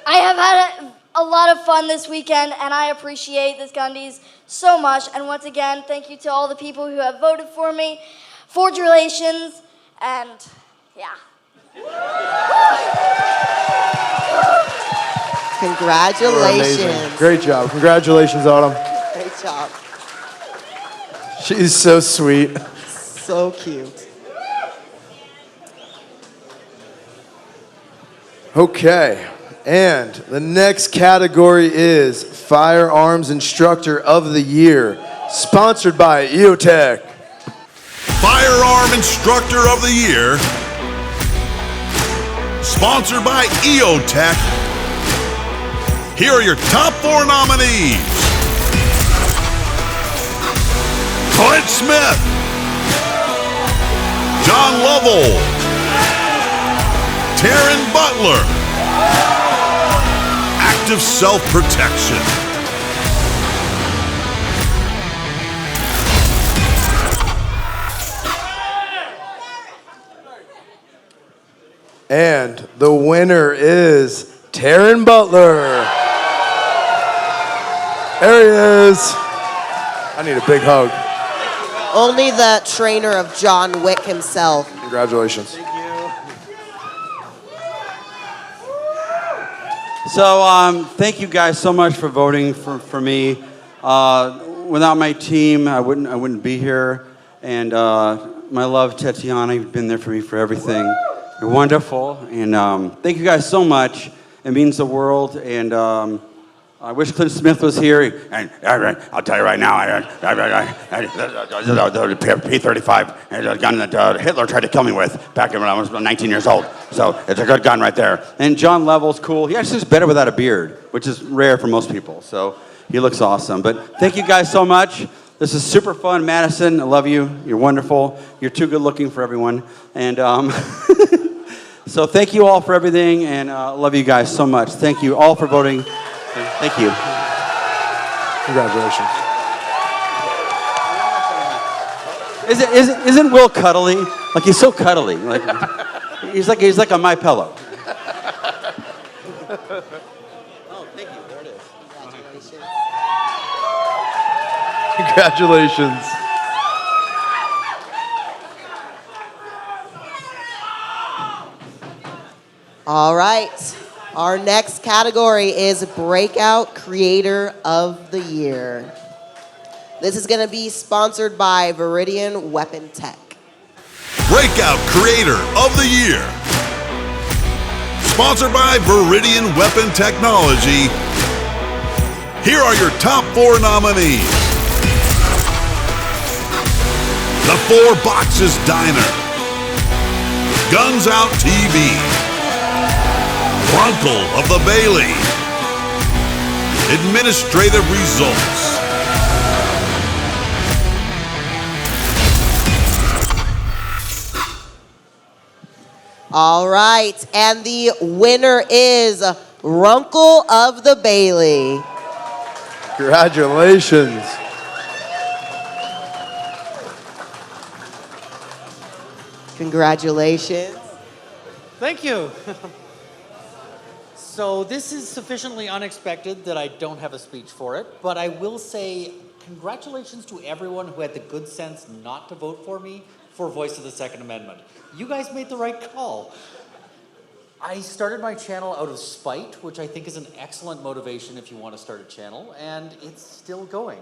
I have had a lot of fun this weekend, and I appreciate this Gundies so much. And once again, thank you to all the people who have voted for me. Forge relations, and yeah. Congratulations. Great job. Congratulations, Autumn. Great job. She's so sweet. So cute. Okay. And the next category is Firearms Instructor of the Year, sponsored by EOTech. Firearm Instructor of the Year. Sponsored by EOTech. Here are your top 4 nominees. Clint Smith, John Lovell, Taryn Butler, Active Self-Protection. And the winner is Taryn Butler. There he is. I need a big hug. Only the trainer of John Wick himself. Congratulations. So thank you guys so much for voting for me. Without my team, I wouldn't be here. And my love, Tatiana, you've been there for me for everything. You're wonderful, and thank you guys so much. It means the world, and I wish Clint Smith was here. And I'll tell you right now, the P-35, a gun that Hitler tried to kill me with back when I was 19 years old. So it's a good gun right there. And John Lovell's cool. He actually is better without a beard, which is rare for most people. So he looks awesome. But thank you guys so much. This is super fun. Madison, I love you. You're wonderful. You're too good looking for everyone. And so thank you all for everything, and love you guys so much. Thank you all for voting. Thank you. Congratulations. Isn't Will cuddly? Like, he's so cuddly. Like he's like on my pillow. Oh, thank you. There it is. Congratulations. All right. Our next category is Breakout Creator of the Year. This is going to be sponsored by Viridian Weapon Tech. Breakout Creator of the Year. Sponsored by Viridian Weapon Technology. Here are your top 4 nominees. The 4 Boxes Diner. Guns Out TV. Runkle of the Bailey. Administrative Results. All right, and the winner is Runkle of the Bailey. Congratulations. Congratulations. Thank you. So this is sufficiently unexpected that I don't have a speech for it, but I will say congratulations to everyone who had the good sense not to vote for me for Voice of the Second Amendment. You guys made the right call. I started my channel out of spite, which I think is an excellent motivation if you want to start a channel, and it's still going.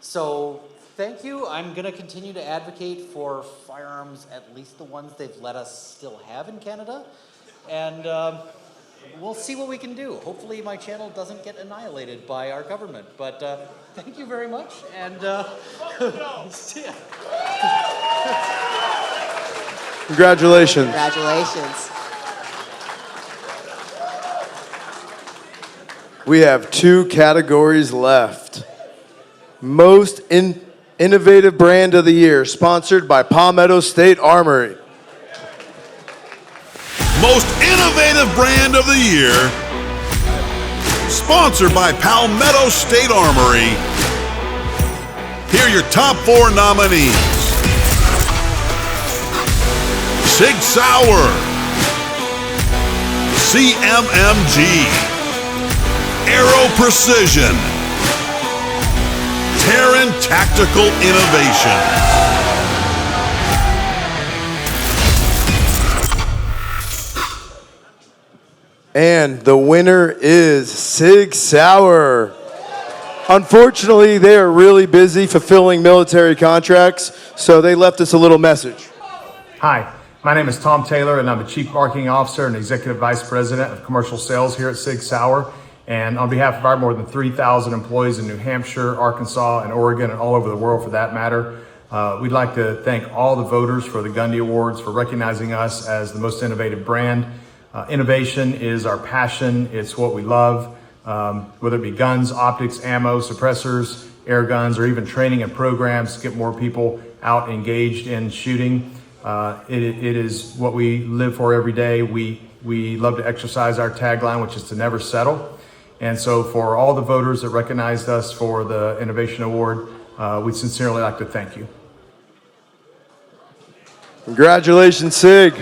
So thank you. I'm going to continue to advocate for firearms, at least the ones they've let us still have in Canada, and we'll see what we can do. Hopefully my channel doesn't get annihilated by our government, but thank you very much, and see ya. Congratulations. Congratulations. We have 2 categories left. Most Innovative Brand of the Year, sponsored by Palmetto State Armory. Most Innovative Brand of the Year, sponsored by Palmetto State Armory. Here are your top 4 nominees. Sig Sauer, CMMG, Aero Precision, Terran Tactical Innovation. And the winner is Sig Sauer. Unfortunately, they are really busy fulfilling military contracts, so they left us a little message. Hi, my name is Tom Taylor, and I'm the Chief Marketing Officer and Executive Vice President of Commercial Sales here at Sig Sauer. And on behalf of our more than 3,000 employees in New Hampshire, Arkansas, and Oregon, and all over the world for that matter, we'd like to thank all the voters for the Gundie Awards for recognizing us as the most innovative brand. Innovation is our passion. It's what we love, whether it be guns, optics, ammo, suppressors, air guns or even training and programs to get more people out engaged in shooting. It is what we live for every day. We love to exercise our tagline, which is to never settle. And so for all the voters that recognized us for the Innovation Award, we'd sincerely like to thank you. Congratulations, SIG.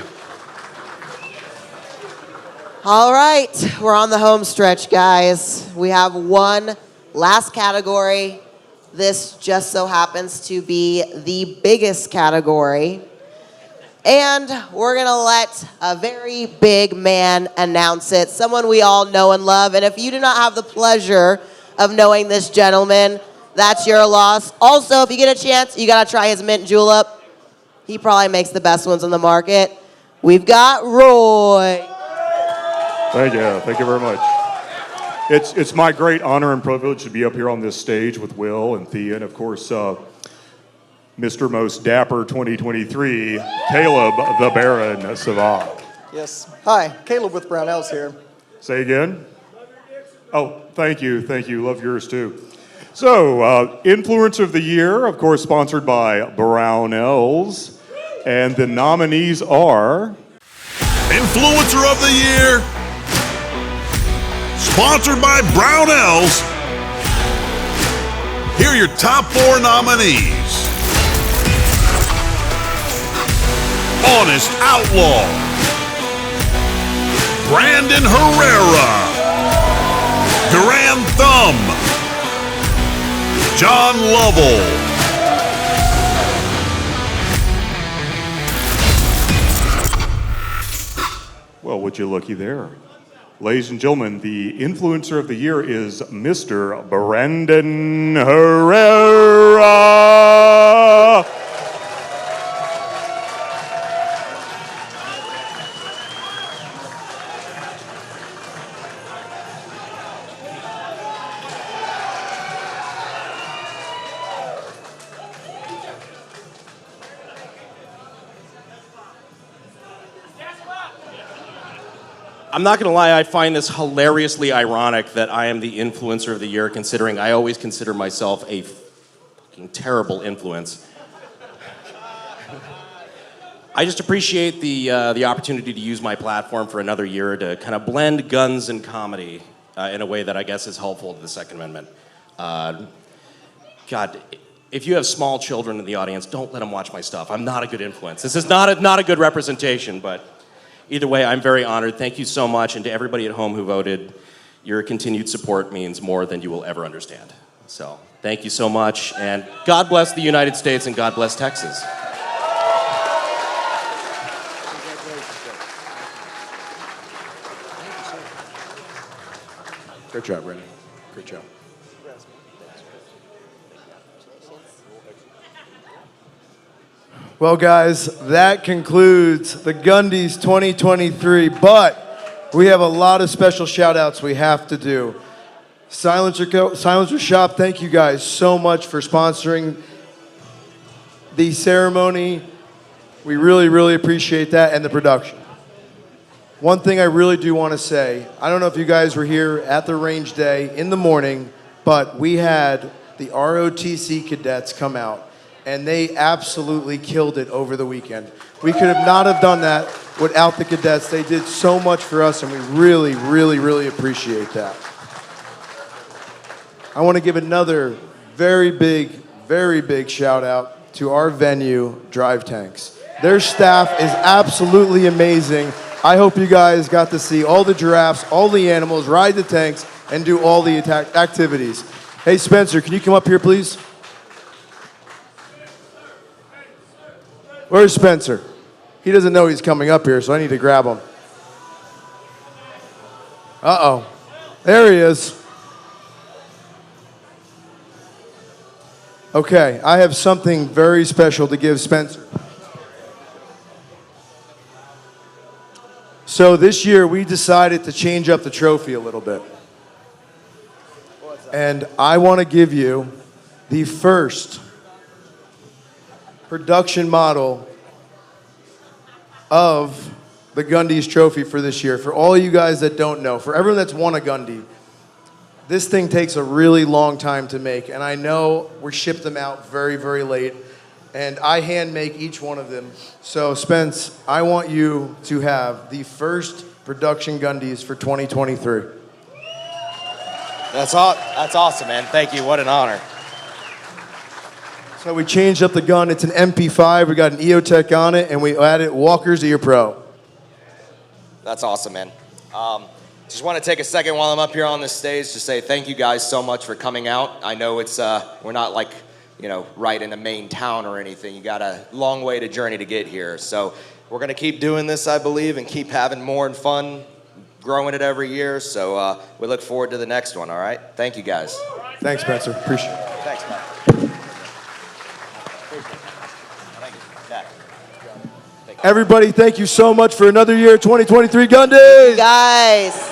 All right, we're on the home stretch, guys. We have one last category. This just so happens to be the biggest category. And we're gonna let a very big man announce it, someone we all know and love. And if you do not have the pleasure of knowing this gentleman, that's your loss. Also, if you get a chance, you gotta try his mint julep. He probably makes the best ones on the market. We've got Roy. Thank you very much. It's my great honor and privilege to be up here on this stage with Will and Thea, and of course, Mr. Most Dapper 2023, Caleb the Baron Savant. Yes. Hi, Caleb with Brownells here. Say again? Oh, thank you. Love yours too. So, Influencer of the Year, of course, sponsored by Brownells, and the nominees are Influencer of the Year, sponsored by Brownells. Here are your top 4 nominees. Honest Outlaw, Brandon Herrera, Grand Thumb, John Lovell. Well, would you looky there. Ladies and gentlemen, the Influencer of the Year is Mr. Brandon Herrera. I'm not gonna lie, I find this hilariously ironic that I am the Influencer of the Year, considering I always consider myself a fucking terrible influence. I just appreciate the opportunity to use my platform for another year to kind of blend guns and comedy in a way that I guess is helpful to the Second Amendment. God, if you have small children in the audience, don't let them watch my stuff. I'm not a good influence. This is not a good representation, but either way, I'm very honored. Thank you so much, and to everybody at home who voted, your continued support means more than you will ever understand. So, thank you so much, and God bless the United States and God bless Texas. Great job, Brandon. Great job. Well, guys, that concludes the Gundies 2023, but we have a lot of special shout-outs we have to do. Silencer Shop, thank you guys so much for sponsoring the ceremony. We really, really appreciate that, and the production. One thing I really do want to say, I don't know if you guys were here at the range day in the morning, but we had the ROTC cadets come out, and they absolutely killed it over the weekend. We could have not have done that without the cadets. They did so much for us, and we really, really, really appreciate that. I want to give another very big shout out to our venue, Drive Tanks. Their staff is absolutely amazing. I hope you guys got to see all the giraffes, all the animals, ride the tanks, and do all the activities. Hey, Spencer, can you come up here, please? Where's Spencer? He doesn't know he's coming up here, so I need to grab him. Uh-oh. There he is. Okay, I have something very special to give Spencer. So this year we decided to change up the trophy a little bit. And I want to give you the first production model of the Gundies trophy for this year. For all you guys that don't know, for everyone that's won a Gundie, This thing takes a really long time to make, and I know we shipped them out very, very late, and I hand make each one of them. So Spence, I want you to have the first production Gundies for 2023. That's awesome, man. Thank you. What an honor. So we changed up the gun. It's an MP5. We got an EOTech on it, and we added Walker's Ear Pro. That's awesome, man. Just want to take a second while I'm up here on this stage to say thank you guys so much for coming out. I know it's we're not like, you know, right in the main town or anything. You got a long way to journey to get here. So we're going to keep doing this, I believe, and keep having more and fun, growing it every year. So we look forward to the next one, all right? Thank you, guys. Thanks, Spencer. Appreciate it. Thanks, man. Everybody, thank you so much for another year, 2023 Gundie. Guys.